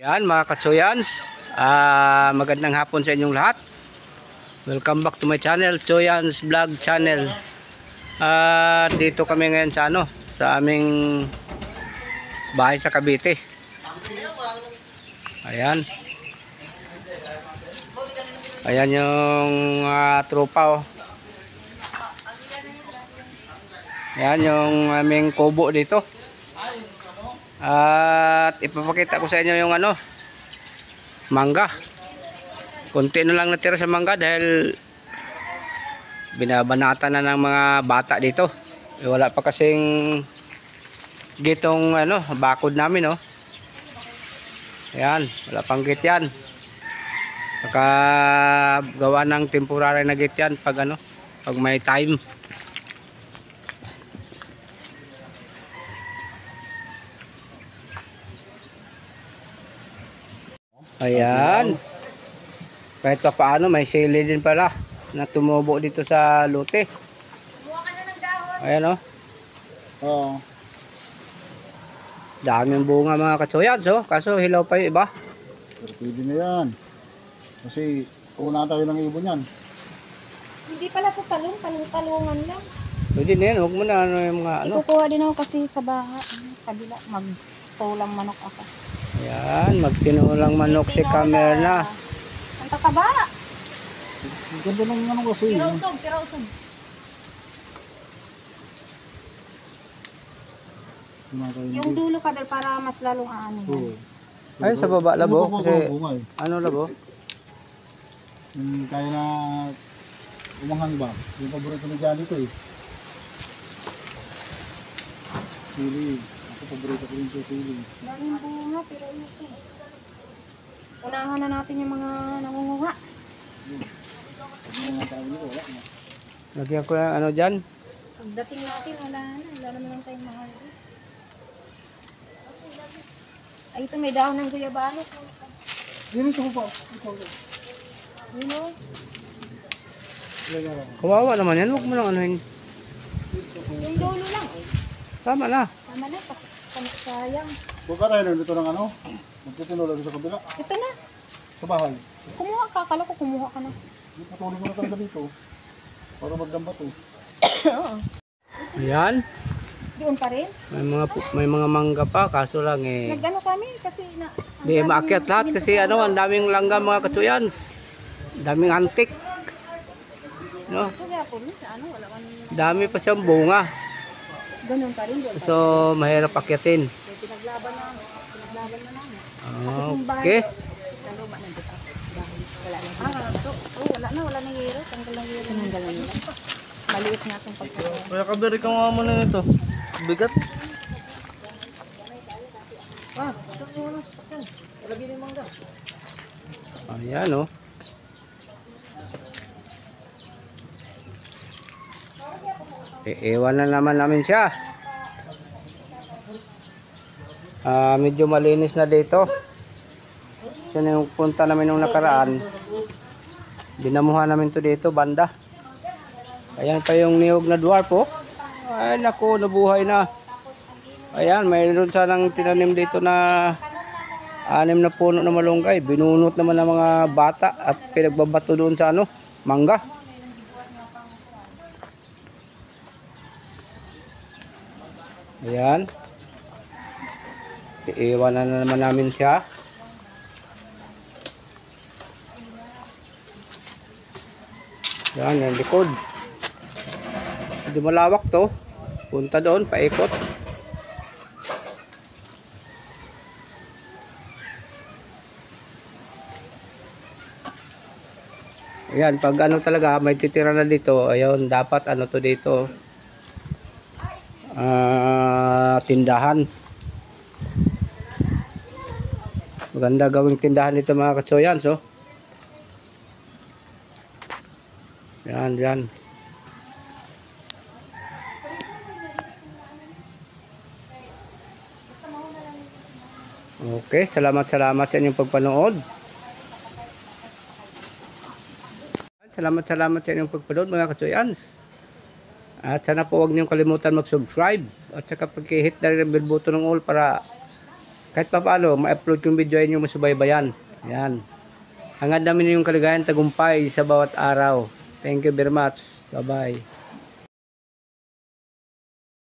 Yan mga kachoyans, magandang hapon sa inyong lahat. Welcome back to my channel, Choyans Vlog Channel. Dito kami ngayon sa sa aming bahay sa Cavite. Ayan. Ayan yung tropa oh. Ayan yung aming kubo dito. At ipapakita ko sa inyo yung mangga. Kunti na lang natira sa mangga dahil binabanata na ng mga bata dito. Wala pa kasing gitong bakod namin oh. Ayan, wala pang git yan. Baka gawa ng temporary na git yan pag pag may time. Ayan. Kahit pa paano may sili din pala na tumubo dito sa lote. Kumuha ka na ng dahon. Ayan oh. Oo. Daming bunga mga kachoyans oh. Kaso hilaw pa yung iba. Pero pwede na yan. Kasi una tayo ng ibon yan. Hindi pala po talungan lang. Pwede na yan. Huwag mo na yung mga Ikukuha din ako kasi sa baha. Kabila, magtulang manok ako. Ayan, magtinulang manok si Camerna. Ang tataba. Ang ganda ng kasi. Tirausog. Yung dulo ka dahil para mas lalong aanin. Oo. Ay, sa baba labo. Kasi, bunga, labo? Kaya na umanghang ba? Yung paborito na dyan dito eh. Sili. Ako paborito ko rin ito sili. Daming bunga, pero isa. Unahan na natin yung mga nangunguha. Yung mga tao nito, wala na. Lagyan ko ng dyan. Pagdating natin, wala na. Wala naman lang tayong ma-harvest. Ay, ito may dahon ng guyabano. Dito ito pa. Yun o. Kawawa naman yan. Huwag mo lang anuhin. Yung dulo lang eh. Tama na. Tama na, kasi sayang. Huwag ka tayo nandito ng magtitinula dito sa kabila. Ito na. Sa bahay. Kumuha ka. Akala ko kumuha ka na. Patuloy mo na talaga dito. Para magdambat oh. Oo. Ayan. Doon pa rin. May mga mangga pa. Kaso lang Nag-ano kami kasi na... di maakyat lahat kasi ang daming langga mga kachoyans. Daming antik. No? Ito kaya po, wala man. Dami pa siyang bunga. Ganun pa rin doon. So, mahirap akyatin. Pinaglaban na namin. Okay. Taluma na dito. Wala na. Wala na hero. Tanggal na hero. Tinanggal na nila. Maliit nga itong pagkakas. Kaya kabiri ka nga muna nito. Bigat. Ayan oh. Iiwan na naman namin siya. Medyo malinis na dito. Siya na yung punta namin nung nakaraan. Dinamuhan namin to dito banda. Ayan pa yung niyog na dwarf oh. Ay naku, nabuhay na. Ayan, mayroon sanang tinanim dito na 6 na puno na malunggay. Binunot naman ng mga bata at pinagbabato doon sa mangga. Ayan. Iiwan na naman namin siya. Ayan, yung likod. Medyo malawak to. Punta doon, paikot. Ayan, pag talaga may titira na dito, ayun, dapat to dito. Tindahan. Maganda gawing tindahan dito mga kachoyans oh. Yan. Okay, salamat sa inyong pagpanood. Salamat sa inyong pagpanood mga kachoyans. At sana po huwag niyong kalimutan mag-subscribe at saka pag-hit na rin ang bell button ng all para kahit pa paano, ma-upload yung video ay yung masubaybayan. Yan. Hangad namin yung kaligayan tagumpay sa bawat araw. Thank you very much. Bye-bye.